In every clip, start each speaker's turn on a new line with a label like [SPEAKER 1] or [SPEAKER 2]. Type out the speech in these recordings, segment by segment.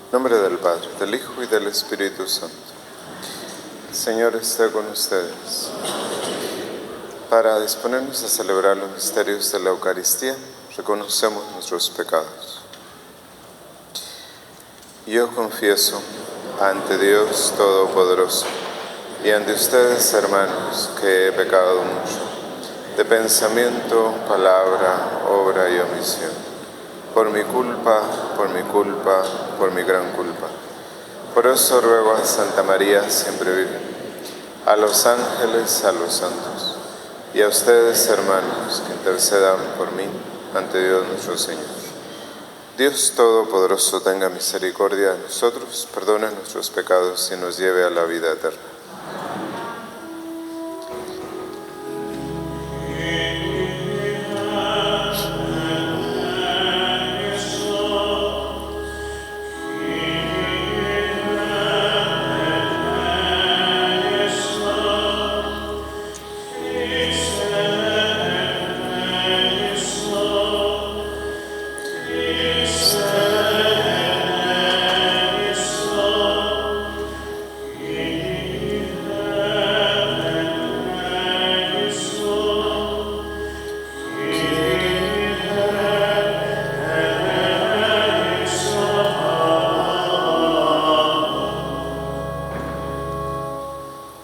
[SPEAKER 1] En nombre del Padre, del Hijo y del Espíritu Santo. El Señor esté con ustedes. Para disponernos a celebrar los misterios de la Eucaristía, reconocemos nuestros pecados. Yo confieso ante Dios Todopoderoso y ante ustedes, hermanos, que he pecado mucho, de pensamiento, palabra, obra y omisión, por mi culpa, por mi gran culpa. Por eso ruego a Santa María, siempre Virgen, a los ángeles, a los santos, y a ustedes, hermanos, que intercedan por mí ante Dios nuestro Señor. Dios Todopoderoso tenga misericordia de nosotros, perdone nuestros pecados y nos lleve a la vida eterna.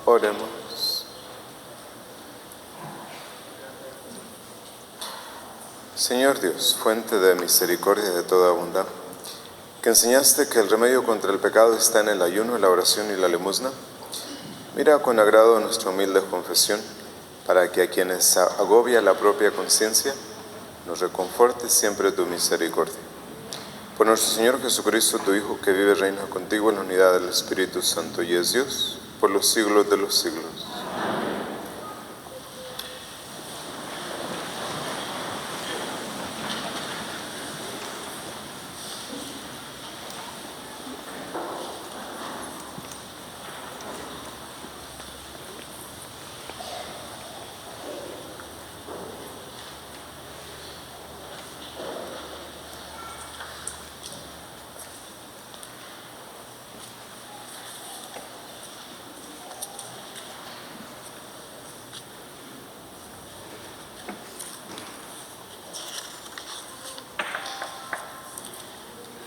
[SPEAKER 1] Oremos. Señor Dios, fuente de misericordia de toda bondad, que enseñaste que el remedio contra el pecado está en el ayuno, la oración y la limosna, mira con agrado nuestra humilde confesión, para que a quienes agobia la propia conciencia, nos reconforte siempre tu misericordia. Por nuestro Señor Jesucristo, tu Hijo, que vive y reina contigo en la unidad del Espíritu Santo y es Dios, por los siglos de los siglos.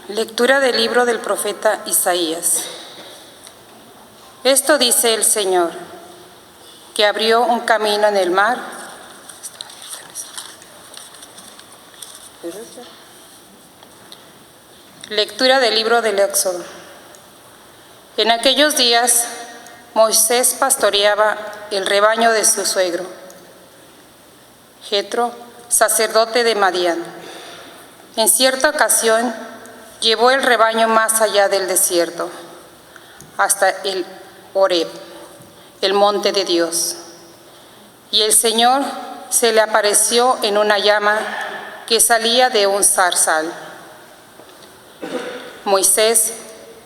[SPEAKER 2] Lectura del libro del profeta Isaías. Esto dice el Señor, que abrió un camino en el mar. Lectura del libro del Éxodo. En aquellos días, Moisés pastoreaba el rebaño de su suegro, Jetro, sacerdote de Madián. En cierta ocasión, llevó el rebaño más allá del desierto, hasta el Horeb, el monte de Dios. Y el Señor se le apareció en una llama que salía de un zarzal. Moisés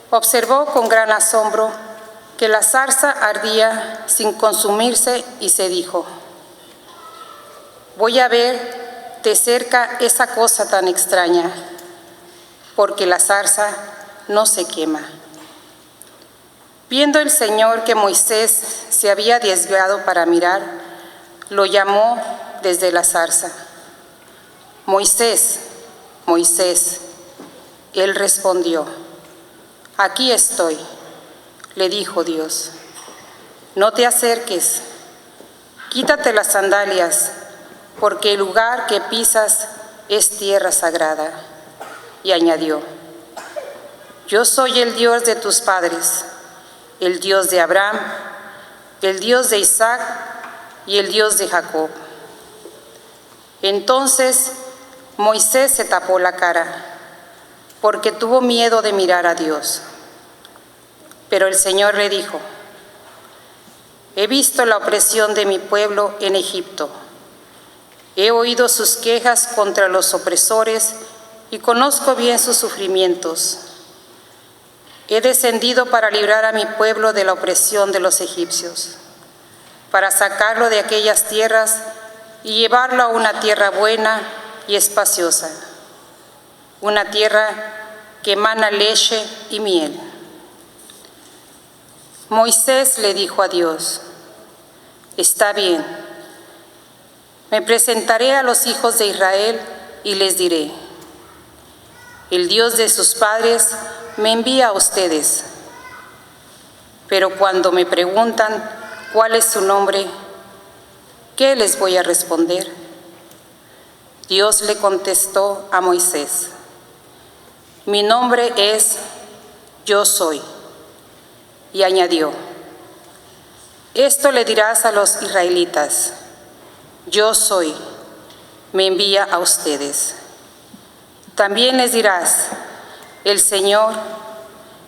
[SPEAKER 2] observó con gran asombro que la zarza ardía sin consumirse y se dijo: voy a ver de cerca esa cosa tan extraña, porque la zarza no se quema. Viendo el Señor que Moisés se había desviado para mirar, lo llamó desde la zarza: Moisés, Moisés. Él respondió: aquí estoy. Le dijo Dios: no te acerques, quítate las sandalias, porque el lugar que pisas es tierra sagrada. Y añadió: yo soy el Dios de tus padres, el Dios de Abraham, el Dios de Isaac y el Dios de Jacob. Entonces Moisés se tapó la cara, porque tuvo miedo de mirar a Dios. Pero el Señor le dijo: he visto la opresión de mi pueblo en Egipto. He oído sus quejas contra los opresores y conozco bien sus sufrimientos. He descendido para librar a mi pueblo de la opresión de los egipcios, para sacarlo de aquellas tierras y llevarlo a una tierra buena y espaciosa, una tierra que emana leche y miel. Moisés le dijo a Dios: está bien, me presentaré a los hijos de Israel y les diré: el Dios de sus padres me envía a ustedes. Pero cuando me preguntan cuál es su nombre, ¿qué les voy a responder? Dios le contestó a Moisés: mi nombre es Yo Soy. Y añadió: esto le dirás a los israelitas: Yo Soy, me envía a ustedes. También les dirás: el Señor,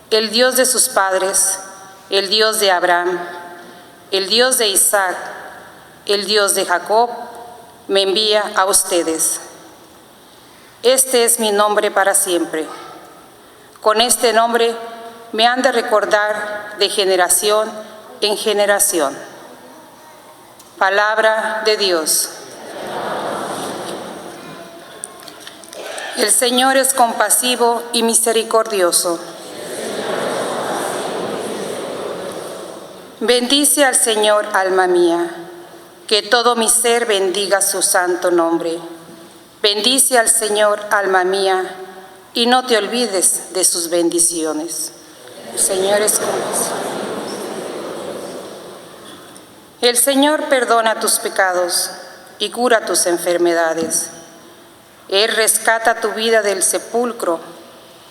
[SPEAKER 2] el Dios de sus padres, el Dios de Abraham, el Dios de Isaac, el Dios de Jacob, me envía a ustedes. Este es mi nombre para siempre. Con este nombre me han de recordar de generación en generación. Palabra de Dios. El Señor es compasivo y misericordioso. Bendice al Señor, alma mía, que todo mi ser bendiga su santo nombre. Bendice al Señor, alma mía, y no te olvides de sus bendiciones. El Señor es compasivo. El Señor perdona tus pecados y cura tus enfermedades. Él rescata tu vida del sepulcro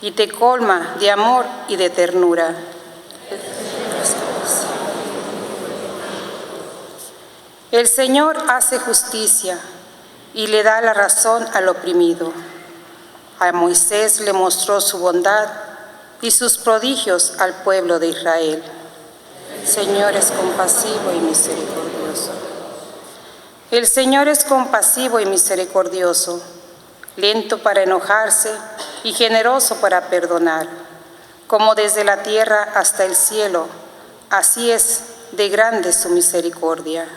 [SPEAKER 2] y te colma de amor y de ternura. El Señor hace justicia y le da la razón al oprimido. A Moisés le mostró su bondad y sus prodigios al pueblo de Israel. El Señor es compasivo y misericordioso. El Señor es compasivo y misericordioso, lento para enojarse y generoso para perdonar. Como desde la tierra hasta el cielo, así es de grande su misericordia.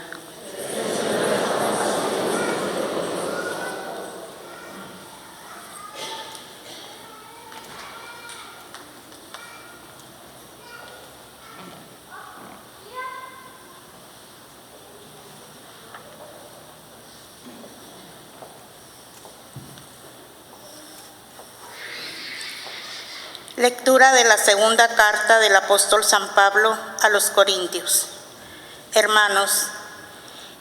[SPEAKER 3] Lectura de la segunda carta del apóstol San Pablo a los Corintios. Hermanos,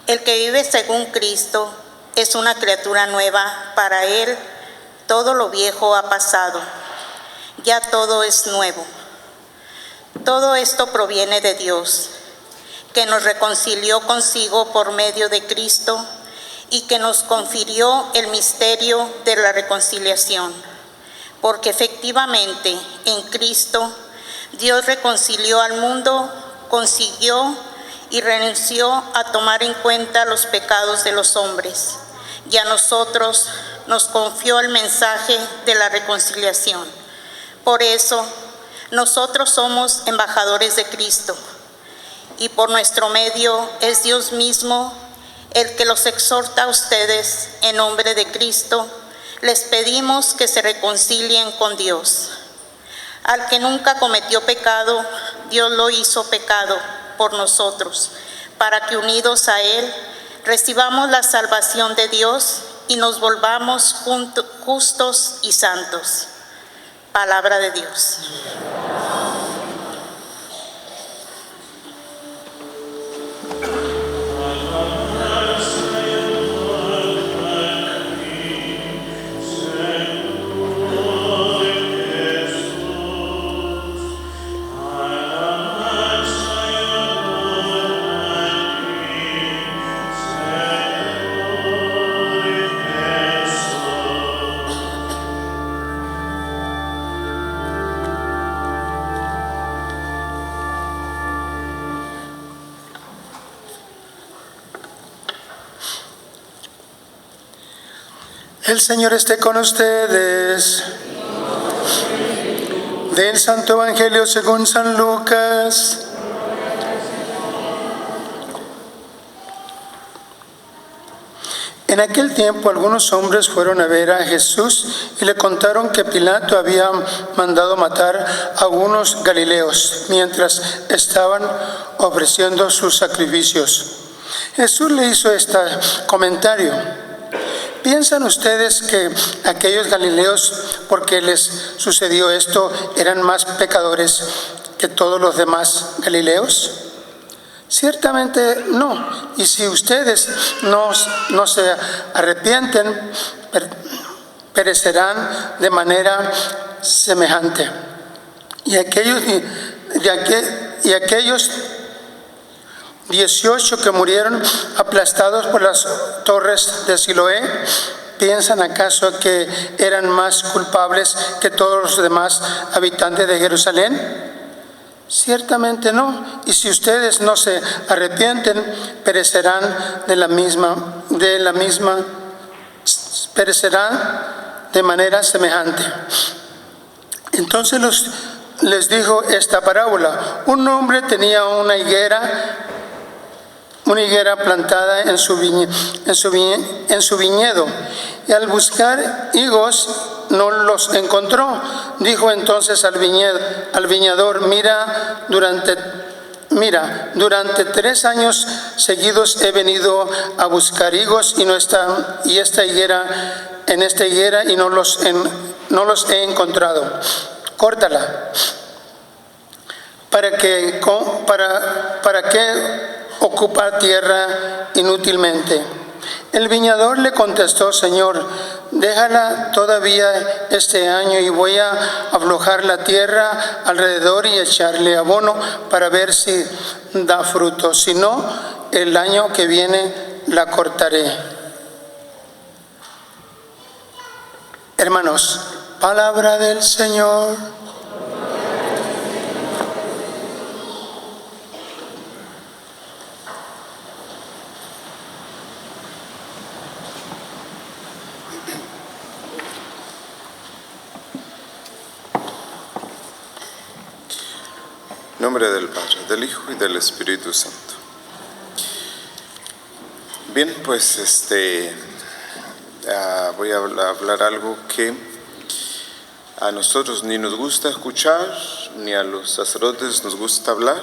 [SPEAKER 3] el que vive según Cristo es una criatura nueva. Para él todo lo viejo ha pasado, ya todo es nuevo. Todo esto proviene de Dios, que nos reconcilió consigo por medio de Cristo y que nos confirió el misterio de la reconciliación. Porque efectivamente en Cristo Dios reconcilió al mundo, consiguió y renunció a tomar en cuenta los pecados de los hombres, y a nosotros nos confió el mensaje de la reconciliación. Por eso nosotros somos embajadores de Cristo, y por nuestro medio es Dios mismo el que los exhorta a ustedes en nombre de Cristo. Les pedimos que se reconcilien con Dios. Al que nunca cometió pecado, Dios lo hizo pecado por nosotros, para que unidos a Él recibamos la salvación de Dios y nos volvamos justos y santos. Palabra de Dios.
[SPEAKER 4] El Señor esté con ustedes. Del Santo Evangelio según San Lucas. En aquel tiempo algunos hombres fueron a ver a Jesús y le contaron que Pilato había mandado matar a algunos galileos mientras estaban ofreciendo sus sacrificios. Jesús le hizo este comentario: ¿piensan ustedes que aquellos galileos, porque les sucedió esto, eran más pecadores que todos los demás galileos? Ciertamente no. Y si ustedes no se arrepienten, perecerán de manera semejante. Y aquellos 18 que murieron aplastados por las torres de Siloé, ¿piensan acaso que eran más culpables que todos los demás habitantes de Jerusalén? Ciertamente no. Y si ustedes no se arrepienten, perecerán perecerán de manera semejante. Entonces les dijo esta parábola: un hombre tenía una higuera plantada en su viñedo, y al buscar higos no los encontró. Dijo entonces al viñador: Mira, durante 3 años seguidos he venido a buscar higos en esta higuera y no los he encontrado. Córtala. ¿Para qué ocupar tierra inútilmente? El viñador le contestó: Señor, déjala todavía este año y voy a aflojar la tierra alrededor y echarle abono para ver si da fruto. Si no, el año que viene la cortaré. Hermanos, palabra del Señor.
[SPEAKER 1] En nombre del Padre, del Hijo y del Espíritu Santo. Bien, pues voy a hablar algo que a nosotros ni nos gusta escuchar, ni a los sacerdotes nos gusta hablar,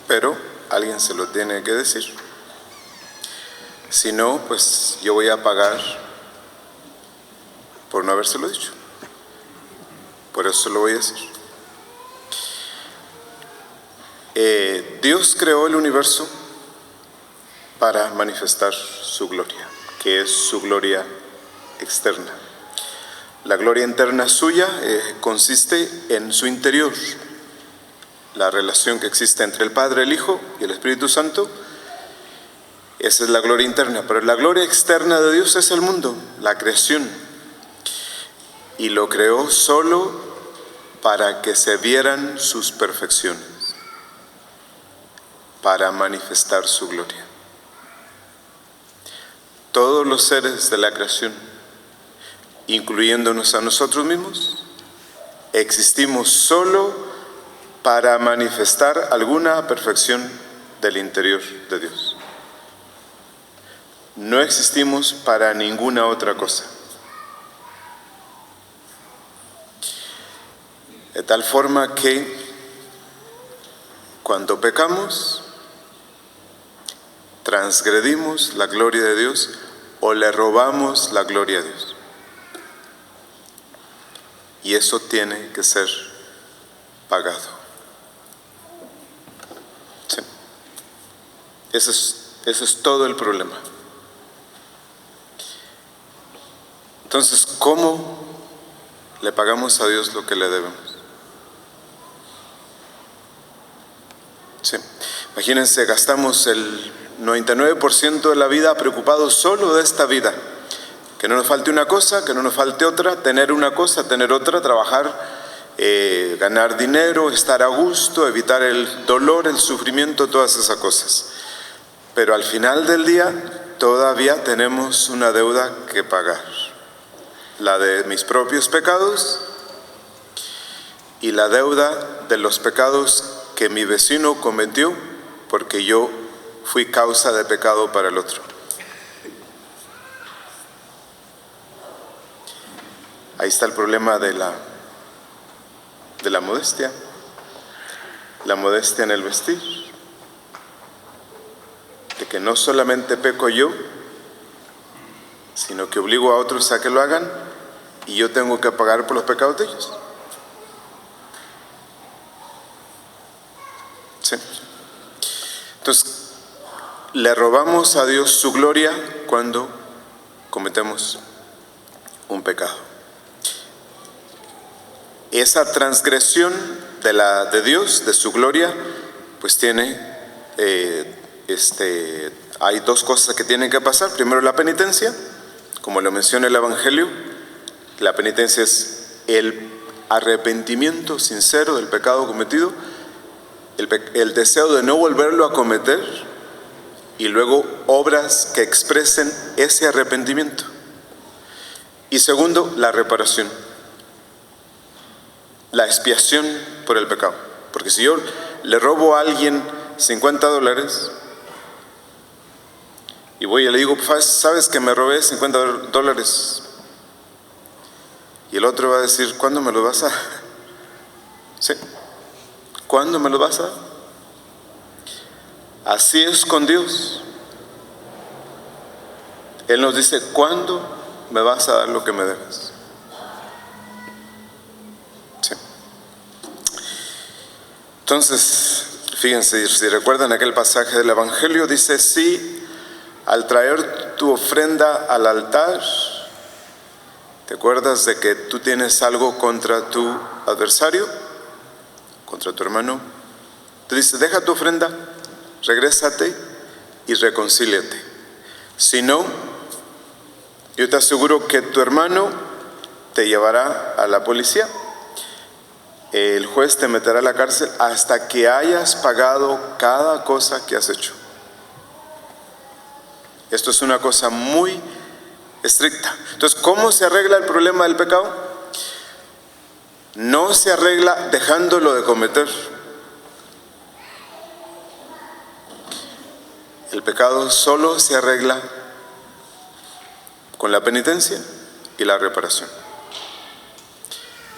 [SPEAKER 1] pero alguien se lo tiene que decir. Si no, pues yo voy a pagar por no habérselo dicho. Por eso lo voy a decir. Dios creó el universo para manifestar su gloria, que es su gloria externa. La gloria interna suya consiste en su interior, la relación que existe entre el Padre, el Hijo y el Espíritu Santo. Esa es la gloria interna, pero la gloria externa de Dios es el mundo, la creación, y lo creó solo para que se vieran sus perfecciones, para manifestar su gloria. Todos los seres de la creación, incluyéndonos a nosotros mismos, existimos solo para manifestar alguna perfección del interior de Dios. No existimos para ninguna otra cosa. De tal forma que cuando pecamos, transgredimos la gloria de Dios o le robamos la gloria a Dios. Y eso tiene que ser pagado. Sí. Ese es todo el problema. Entonces, ¿cómo le pagamos a Dios lo que le debemos? Sí. Imagínense, gastamos el 99% de la vida preocupados solo de esta vida. Que no nos falte una cosa, que no nos falte otra, tener una cosa, tener otra, trabajar, ganar dinero, estar a gusto, evitar el dolor, el sufrimiento, todas esas cosas. Pero al final del día todavía tenemos una deuda que pagar. La de mis propios pecados y la deuda de los pecados que mi vecino cometió porque yo fui causa de pecado para el otro. Ahí está el problema de la modestia. La modestia en el vestir. De que no solamente peco yo, sino que obligo a otros a que lo hagan y yo tengo que pagar por los pecados de ellos. ¿Sí? Entonces, le robamos a Dios su gloria cuando cometemos un pecado. Esa transgresión de Dios, de su gloria, pues tiene, hay dos cosas que tienen que pasar. Primero, la penitencia, como lo menciona el Evangelio. La penitencia es el arrepentimiento sincero del pecado cometido, el deseo de no volverlo a cometer, y luego obras que expresen ese arrepentimiento. Y segundo, la reparación, la expiación por el pecado. Porque si yo le robo a alguien $50 y voy y le digo, ¿sabes que me robé $50? Y el otro va a decir, ¿cuándo me lo vas a dar? ¿Sí? ¿Cuándo me lo vas a dar? Así es con Dios. Él nos dice, ¿cuándo me vas a dar lo que me debes? ¿Sí? Entonces, fíjense, si recuerdan aquel pasaje del Evangelio, dice, si al traer tu ofrenda al altar, ¿te acuerdas de que tú tienes algo contra tu adversario, contra tu hermano? Te dice, deja tu ofrenda, regrésate y reconcíliate. Si no, yo te aseguro que tu hermano te llevará a la policía. El juez te meterá a la cárcel hasta que hayas pagado cada cosa que has hecho. Esto es una cosa muy estricta. Entonces, ¿cómo se arregla el problema del pecado? No se arregla dejándolo de cometer. El pecado solo se arregla con la penitencia y la reparación.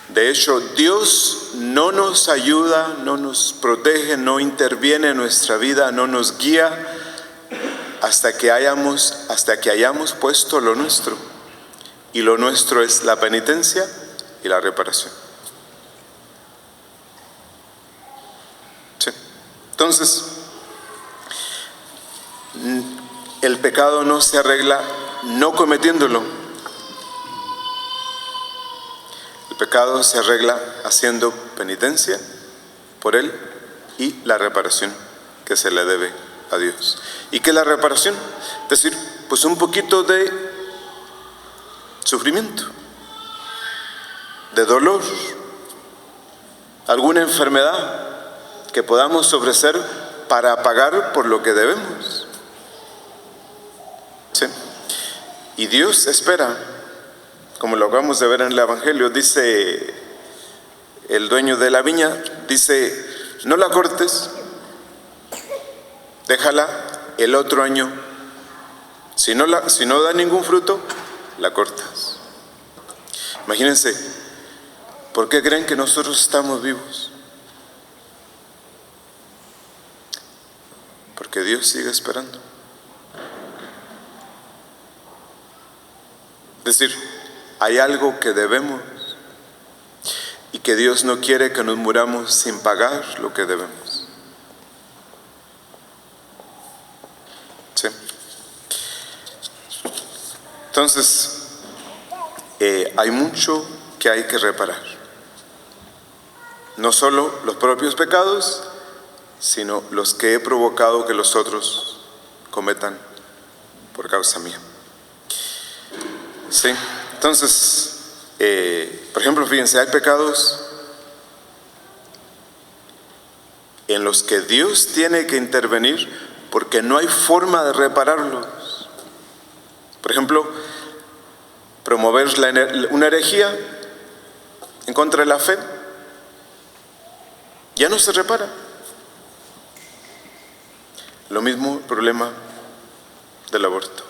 [SPEAKER 1] De hecho, Dios no nos ayuda, no nos protege, no interviene en nuestra vida, no nos guía hasta que hayamos puesto lo nuestro. Y lo nuestro es la penitencia y la reparación. ¿Sí? Entonces, el pecado no se arregla no cometiéndolo. El pecado se arregla haciendo penitencia por él y la reparación que se le debe a Dios. ¿Y qué es la reparación? Es decir, pues un poquito de sufrimiento, de dolor, alguna enfermedad que podamos ofrecer para pagar por lo que debemos. ¿Sí? Y Dios espera, como lo acabamos de ver en el Evangelio, dice el dueño de la viña, dice, no la cortes, déjala el otro año. Si no da ningún fruto, la cortas. Imagínense, ¿por qué creen que nosotros estamos vivos? Porque Dios sigue esperando. Es decir, hay algo que debemos y que Dios no quiere que nos muramos sin pagar lo que debemos. ¿Sí? Entonces, hay mucho que hay que reparar. No solo los propios pecados, sino los que he provocado que los otros cometan por causa mía. ¿Sí? Entonces, por ejemplo, fíjense, hay pecados en los que Dios tiene que intervenir porque no hay forma de repararlos. Por ejemplo, promover una herejía en contra de la fe, ya no se repara. Lo mismo el problema del aborto.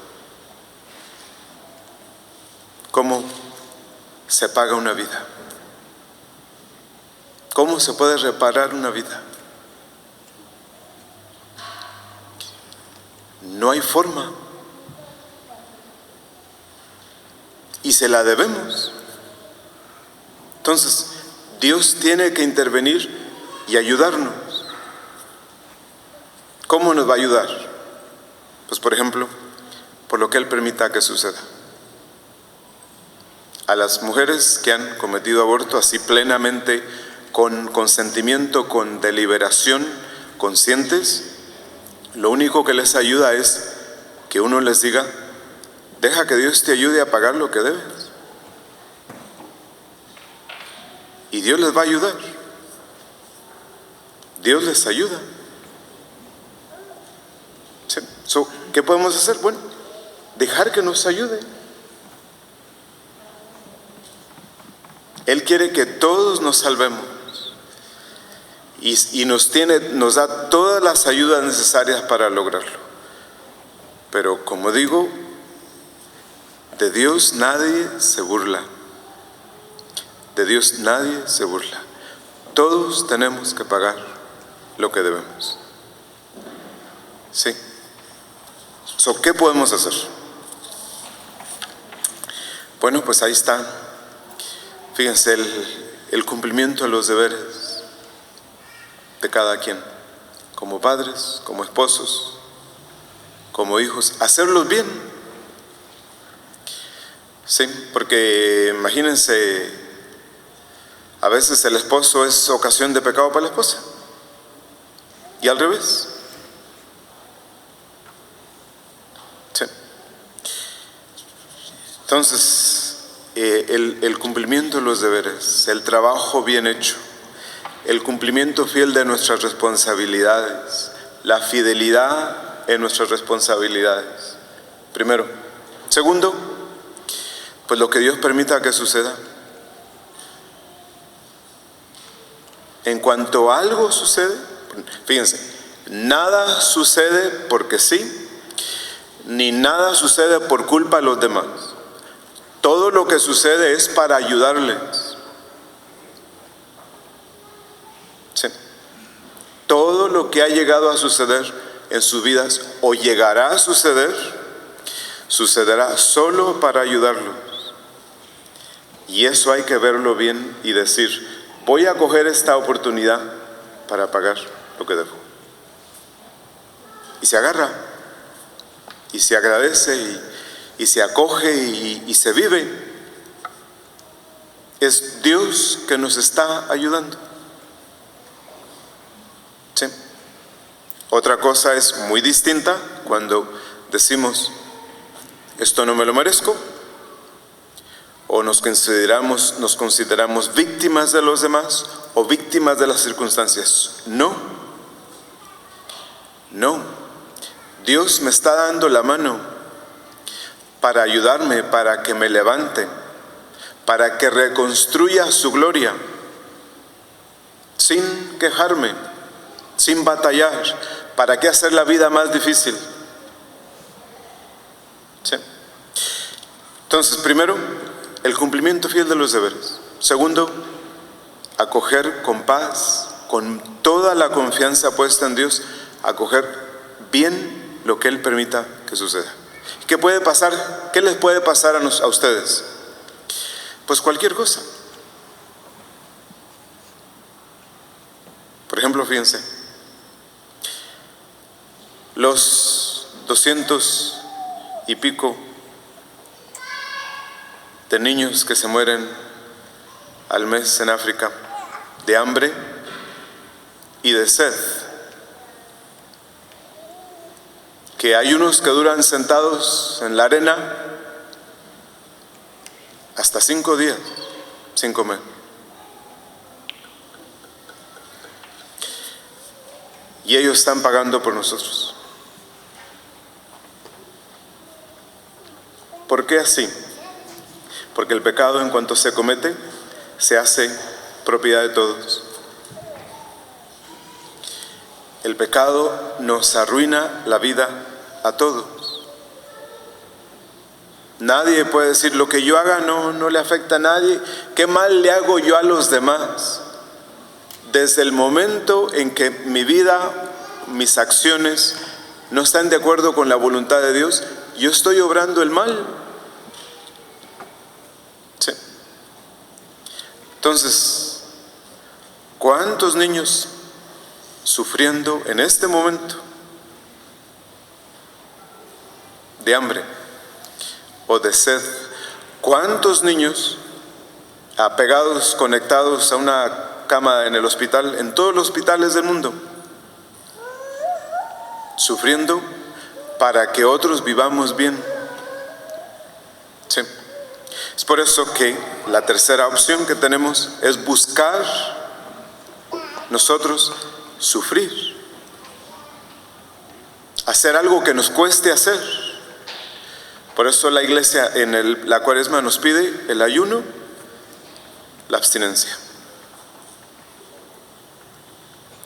[SPEAKER 1] ¿Cómo se paga una vida. ¿Cómo se puede reparar una vida? No hay forma. Y se la debemos. Entonces, Dios tiene que intervenir y ayudarnos. ¿Cómo nos va a ayudar? Pues, por ejemplo, por lo que Él permita que suceda. A las mujeres que han cometido aborto así plenamente, con consentimiento, con deliberación, conscientes, lo único que les ayuda es que uno les diga: deja que Dios te ayude a pagar lo que debes. Y Dios les va a ayudar. Dios les ayuda. ¿Sí? ¿Qué podemos hacer? Bueno, dejar que nos ayude. Él quiere que todos nos salvemos. Y nos da todas las ayudas necesarias para lograrlo. Pero como digo, de Dios nadie se burla. De Dios nadie se burla. Todos tenemos que pagar lo que debemos. ¿Sí? ¿Qué podemos hacer? Bueno, pues ahí está. Fíjense, el cumplimiento de los deberes de cada quien, como padres, como esposos, como hijos, hacerlos bien. Sí, porque imagínense, a veces el esposo es ocasión de pecado para la esposa, y al revés. Sí. Entonces, el cumplimiento de los deberes, el trabajo bien hecho, el cumplimiento fiel de nuestras responsabilidades, la fidelidad en nuestras responsabilidades, primero. Segundo, pues lo que Dios permita que suceda. En cuanto algo sucede, fíjense, nada sucede porque sí, ni nada sucede por culpa de los demás. Todo lo que sucede es para ayudarles. Sí. Todo lo que ha llegado a suceder en sus vidas o llegará a suceder, sucederá solo para ayudarlos. Y eso hay que verlo bien y decir: voy a coger esta oportunidad para pagar lo que debo. Y se agarra, y se agradece, y se acoge, y se vive. Es Dios que nos está ayudando. ¿Sí? Otra cosa es muy distinta cuando decimos: esto no me lo merezco, o nos consideramos víctimas de los demás o víctimas de las circunstancias. No. Dios me está dando la mano para ayudarme, para que me levante, para que reconstruya su gloria, sin quejarme, sin batallar. ¿Para qué hacer la vida más difícil? ¿Sí? Entonces, primero, el cumplimiento fiel de los deberes. Segundo, acoger con paz, con toda la confianza puesta en Dios, acoger bien lo que Él permita que suceda. ¿Qué puede pasar? ¿Qué les puede pasar a ustedes? Pues cualquier cosa. Por ejemplo, fíjense, los 200 y pico de niños que se mueren al mes en África de hambre y de sed, que hay unos que duran sentados en la arena hasta 5 días sin comer. Y ellos están pagando por nosotros. ¿Por qué así? Porque el pecado, en cuanto se comete, se hace propiedad de todos. El pecado nos arruina la vida a todos. Nadie puede decir lo que yo haga no le afecta a nadie. ¿Qué mal le hago yo a los demás? Desde el momento en que mi vida, mis acciones no están de acuerdo con la voluntad de Dios, yo estoy obrando el mal. Sí. Entonces, ¿cuántos niños sufriendo en este momento de hambre o de sed? ¿Cuántos niños apegados, conectados a una cama en el hospital, en todos los hospitales del mundo, sufriendo para que otros vivamos bien? Sí. Es por eso que la tercera opción que tenemos es buscar nosotros sufrir, hacer algo que nos cueste hacer. Por eso la iglesia en la cuaresma nos pide el ayuno, la abstinencia.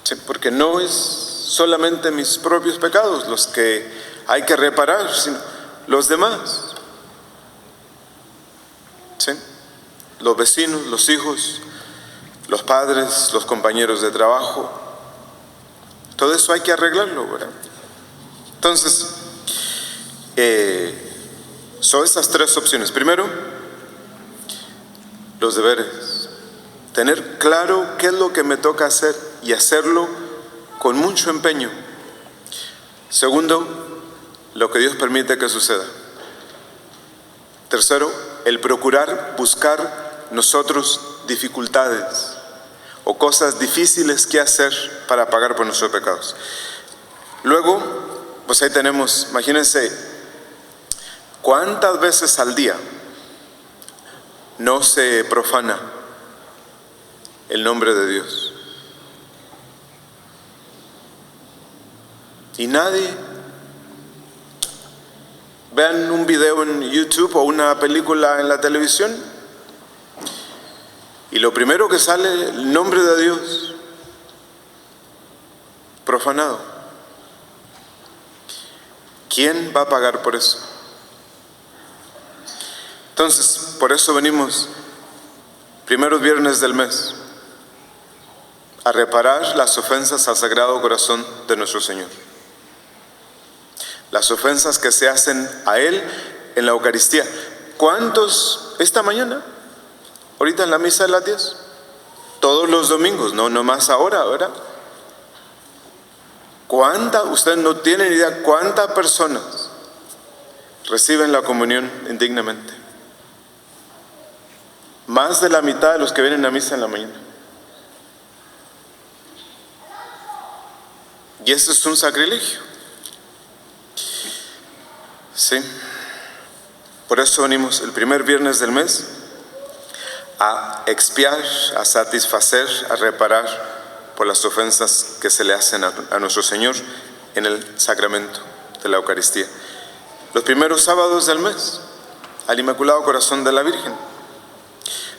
[SPEAKER 1] Sí, porque no es solamente mis propios pecados los que hay que reparar, sino los demás. ¿Sí? Los vecinos, los hijos, los padres, los compañeros de trabajo. Todo eso hay que arreglarlo, ¿verdad? Entonces, son esas tres opciones. Primero, los deberes. Tener claro qué es lo que me toca hacer y hacerlo con mucho empeño. Segundo, lo que Dios permite que suceda. Tercero, el procurar buscar nosotros dificultades o cosas difíciles que hacer para pagar por nuestros pecados. Luego, pues ahí tenemos, imagínense, ¿cuántas veces al día no se profana el nombre de Dios? Y nadie. Vean un video en YouTube o una película en la televisión y lo primero que sale, el nombre de Dios profanado. ¿Quién va a pagar por eso? Entonces, por eso venimos primeros viernes del mes a reparar las ofensas al Sagrado Corazón de nuestro Señor. Las ofensas que se hacen a Él en la Eucaristía. ¿Cuántos esta mañana? Ahorita en la misa de las 10. Todos los domingos, no más ahora, ¿verdad? ¿Cuántas? Ustedes no tienen idea cuántas personas reciben la comunión indignamente. Más de la mitad de los que vienen a misa en la mañana. Y eso es un sacrilegio. Sí. Por eso venimos el primer viernes del mes a expiar, a satisfacer, a reparar por las ofensas que se le hacen a nuestro Señor en el sacramento de la Eucaristía. Los primeros sábados del mes, al Inmaculado Corazón de la Virgen.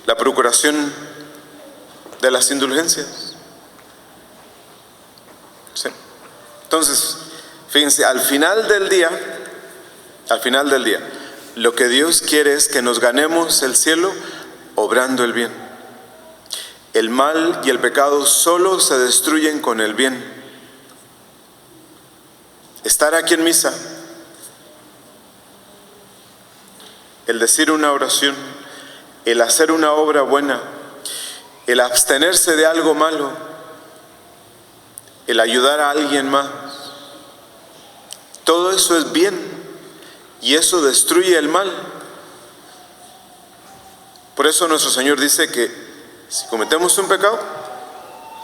[SPEAKER 1] La procuración de las indulgencias. ¿Sí? Entonces, fíjense, al final del día, lo que Dios quiere es que nos ganemos el cielo obrando el bien. El mal y el pecado solo se destruyen con el bien. Estar aquí en misa, el decir una oración, el hacer una obra buena, el abstenerse de algo malo, el ayudar a alguien más, todo eso es bien. Y eso destruye el mal. Por eso nuestro Señor dice que si cometemos un pecado,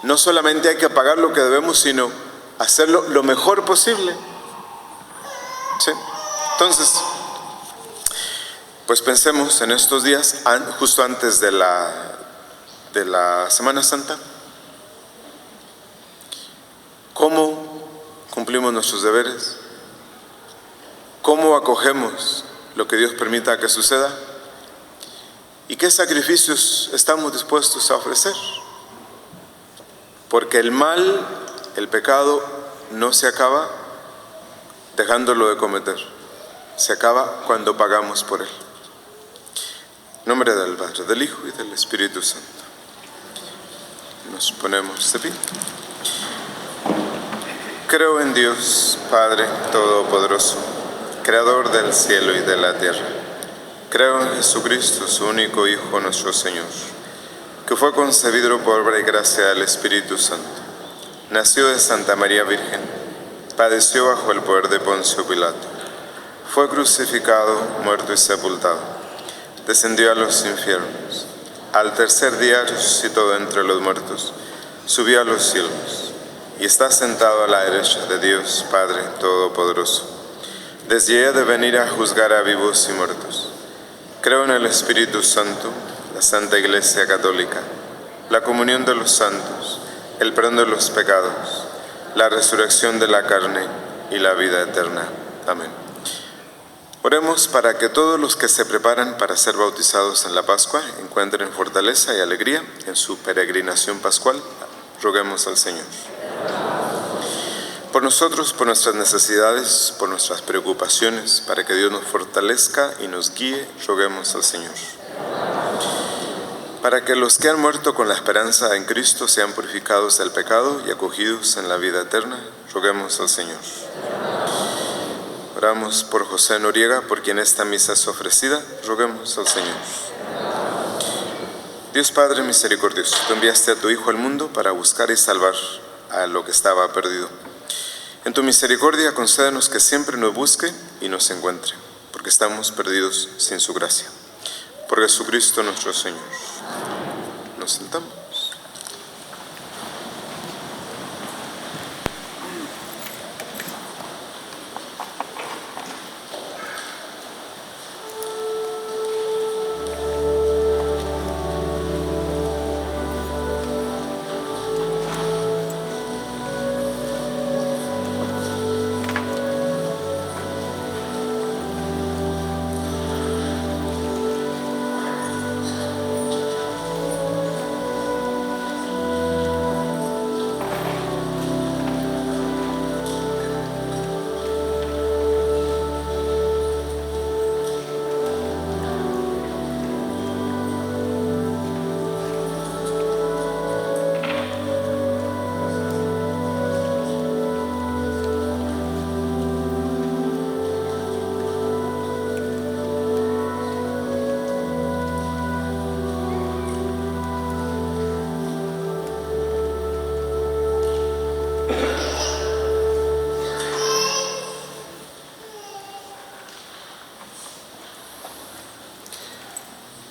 [SPEAKER 1] no solamente hay que pagar lo que debemos, sino hacerlo lo mejor posible. ¿Sí? Entonces, pues pensemos en estos días, justo antes de la Semana Santa, cómo cumplimos nuestros deberes. ¿Cómo acogemos lo que Dios permita que suceda? ¿Y qué sacrificios estamos dispuestos a ofrecer? Porque el mal, el pecado, no se acaba dejándolo de cometer. se acaba cuando pagamos por él. En nombre del Padre, del Hijo y del Espíritu Santo. Nos ponemos de pie. Creo en Dios, Padre Todopoderoso, Creador del cielo y de la tierra. Creo en Jesucristo, su único Hijo, nuestro Señor, que fue concebido por obra y gracia del Espíritu Santo. Nació de Santa María Virgen, padeció bajo el poder de Poncio Pilato, fue crucificado, muerto y sepultado, descendió a los infiernos, al tercer día resucitó de entre los muertos, subió a los cielos y está sentado a la derecha de Dios Padre Todopoderoso. Desde allá de venir a juzgar a vivos y muertos. Creo en el Espíritu Santo, la Santa Iglesia Católica, la comunión de los santos, el perdón de los pecados, la resurrección de la carne y la vida eterna. Amén. Oremos para que todos los que se preparan para ser bautizados en la Pascua encuentren fortaleza y alegría en su peregrinación pascual. Roguemos al Señor. Por nosotros, por nuestras necesidades, por nuestras preocupaciones, para que Dios nos fortalezca y nos guíe, roguemos al Señor. Para que los que han muerto con la esperanza en Cristo sean purificados del pecado y acogidos en la vida eterna, roguemos al Señor. Oramos por José Noriega, por quien esta misa es ofrecida, roguemos al Señor. Dios Padre misericordioso, tú enviaste a tu Hijo al mundo para buscar y salvar a lo que estaba perdido. En tu misericordia concédenos que siempre nos busque y nos encuentre, porque estamos perdidos sin su gracia. Por Jesucristo nuestro Señor. Nos sentamos.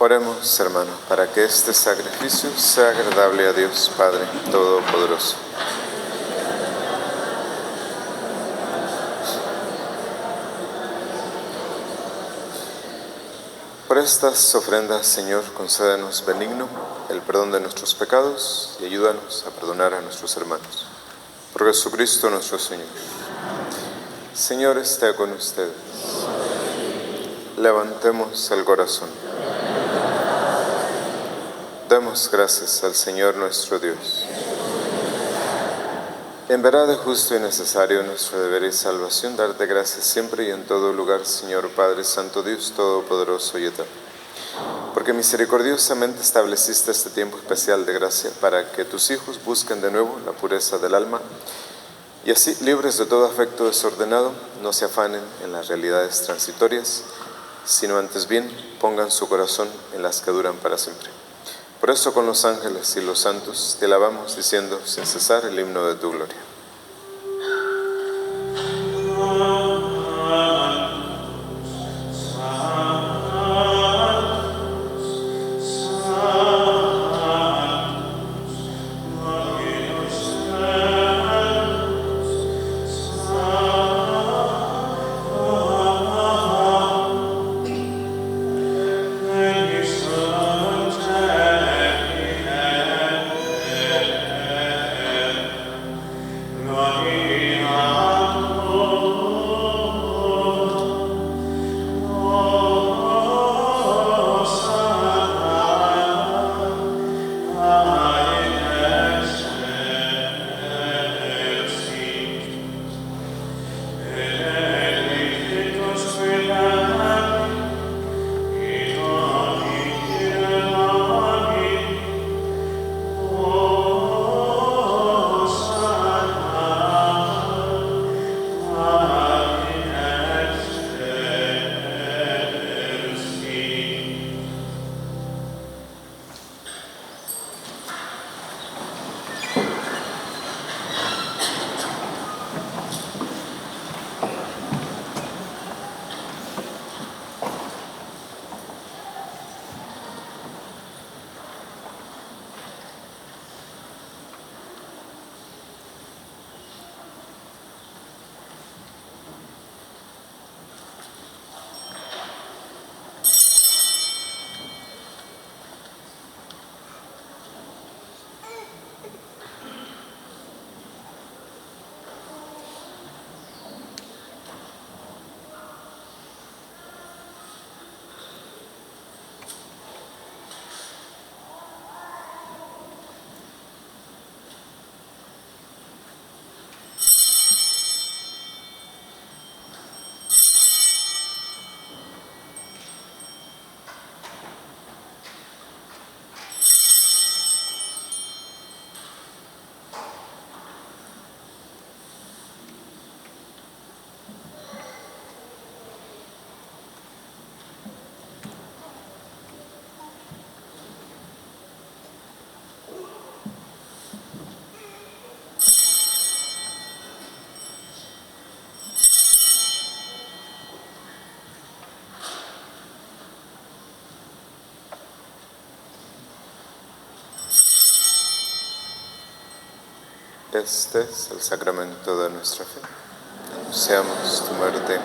[SPEAKER 1] Oremos, hermanos, para que este sacrificio sea agradable a Dios Padre Todopoderoso. Por estas ofrendas, Señor, concédenos benigno el perdón de nuestros pecados y ayúdanos a perdonar a nuestros hermanos. Por Jesucristo nuestro Señor. Señor, esté con ustedes. Levantemos el corazón. Demos gracias al Señor nuestro Dios. En verdad es justo y necesario nuestro deber y salvación darte gracias siempre y en todo lugar, Señor Padre Santo, Dios Todopoderoso y Eterno. Porque misericordiosamente estableciste este tiempo especial de gracia para que tus hijos busquen de nuevo la pureza del alma y así, libres de todo afecto desordenado, no se afanen en las realidades transitorias, sino antes bien pongan su corazón en las que duran para siempre. Por eso con los ángeles y los santos te alabamos diciendo sin cesar el himno de tu gloria. Este es el sacramento de nuestra fe. Anunciamos tu muerte.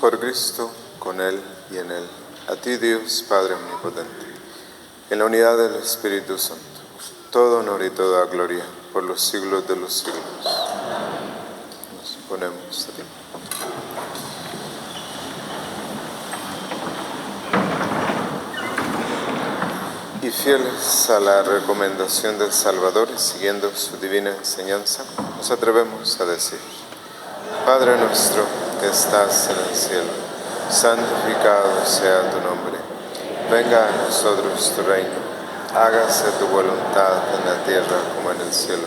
[SPEAKER 1] Por Cristo, con Él y en Él, a ti Dios Padre Omnipotente, en la unidad del Espíritu Santo, todo honor y toda gloria por los siglos de los siglos. Nos ponemos de pie. Y fieles a la recomendación del Salvador y siguiendo su divina enseñanza, nos atrevemos a decir: Padre nuestro que estás en el cielo, santificado sea tu nombre. Venga a nosotros tu reino. Hágase tu voluntad en la tierra como en el cielo.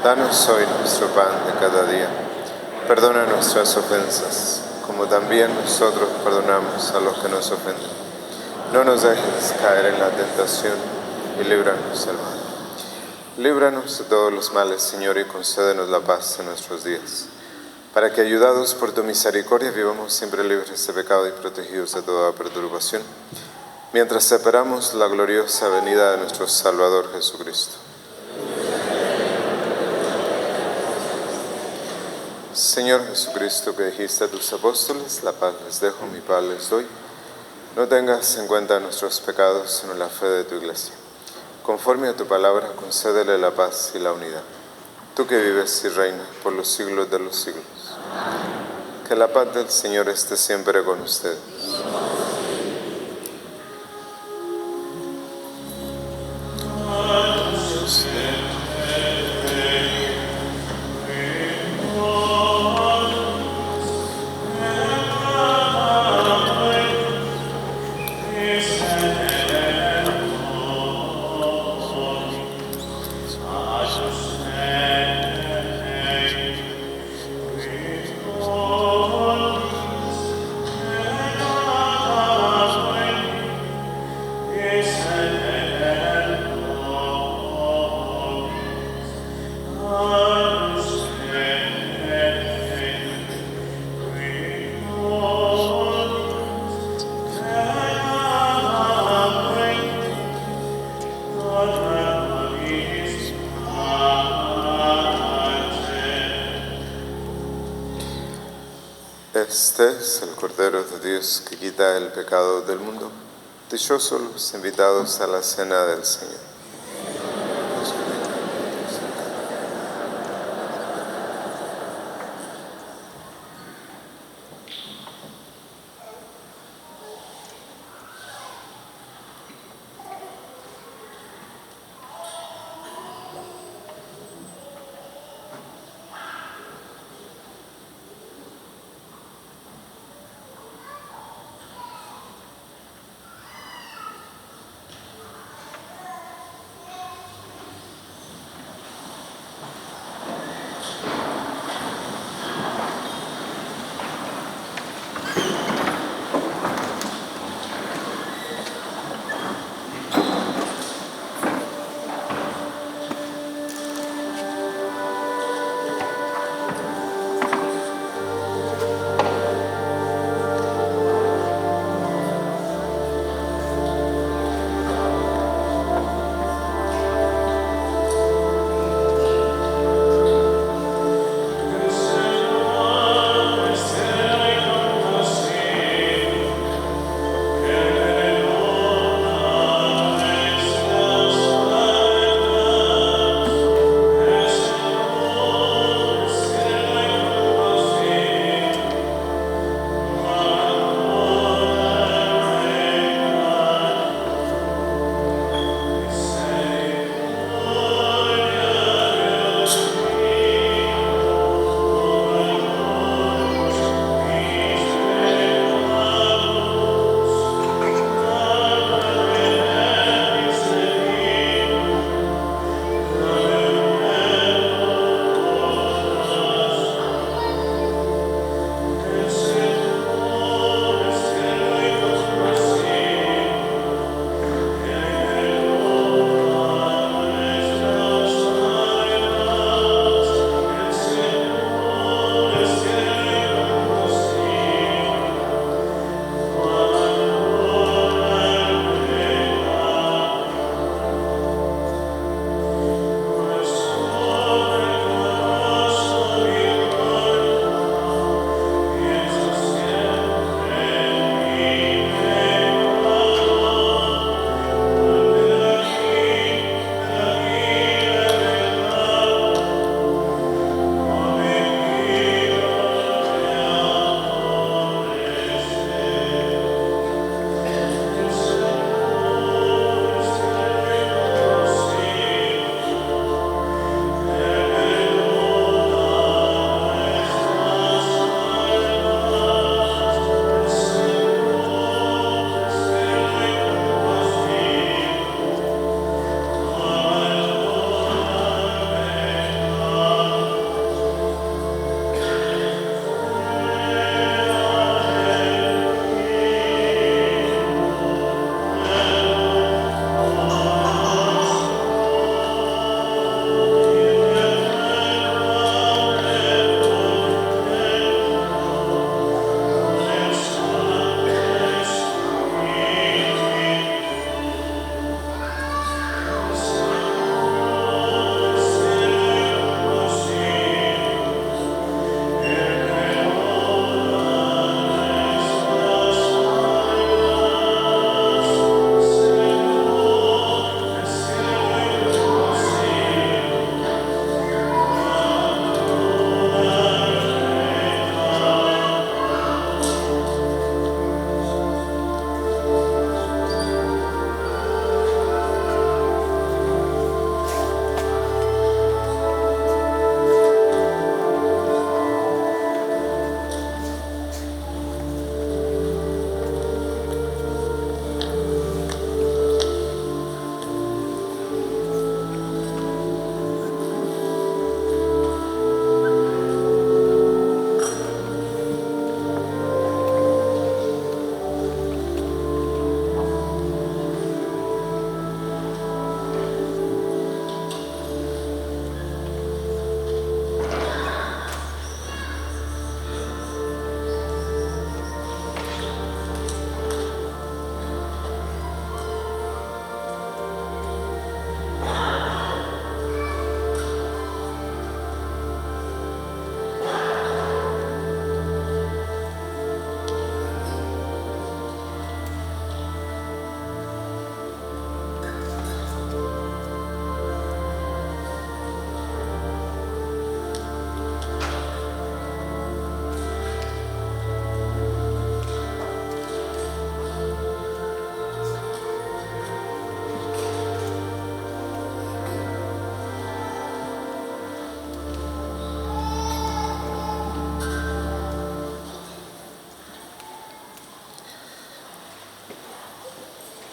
[SPEAKER 1] Danos hoy nuestro pan de cada día. Perdona nuestras ofensas, como también nosotros perdonamos a los que nos ofenden. No nos dejes caer en la tentación y líbranos del mal. Líbranos de todos los males, Señor, y concédenos la paz en nuestros días, para que, ayudados por tu misericordia, vivamos siempre libres de pecado y protegidos de toda perturbación, mientras esperamos la gloriosa venida de nuestro Salvador Jesucristo. Señor Jesucristo, que dijiste a tus apóstoles: la paz les dejo, mi paz les doy. No tengas en cuenta nuestros pecados, sino la fe de tu Iglesia. Conforme a tu palabra, concédele la paz y la unidad. Tú que vives y reinas por los siglos de los siglos. Que la paz del Señor esté siempre con ustedes. Este es el Cordero de Dios que quita el pecado del mundo. Dichosos los invitados a la cena del Señor.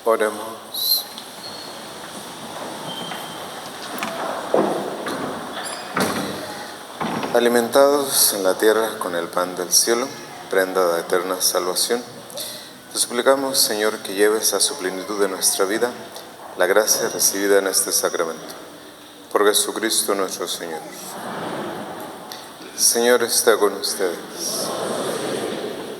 [SPEAKER 1] Oremos. Alimentados en la tierra con el pan del cielo, prenda de eterna salvación, te suplicamos, Señor, que lleves a su plenitud de nuestra vida la gracia recibida en este sacramento. Por Jesucristo nuestro Señor. Señor está con ustedes.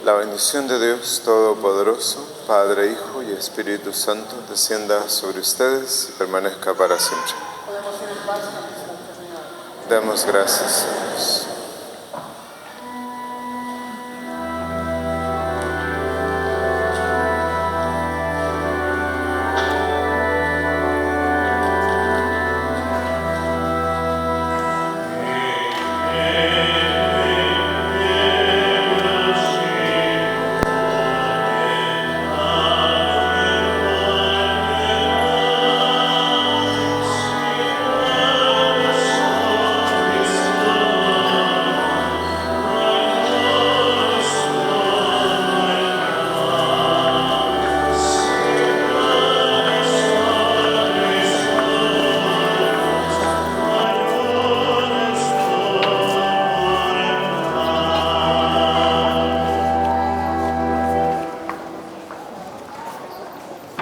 [SPEAKER 1] La bendición de Dios Todopoderoso, Padre, Hijo y Espíritu Santo, descienda sobre ustedes y permanezca para siempre. Demos gracias a Dios.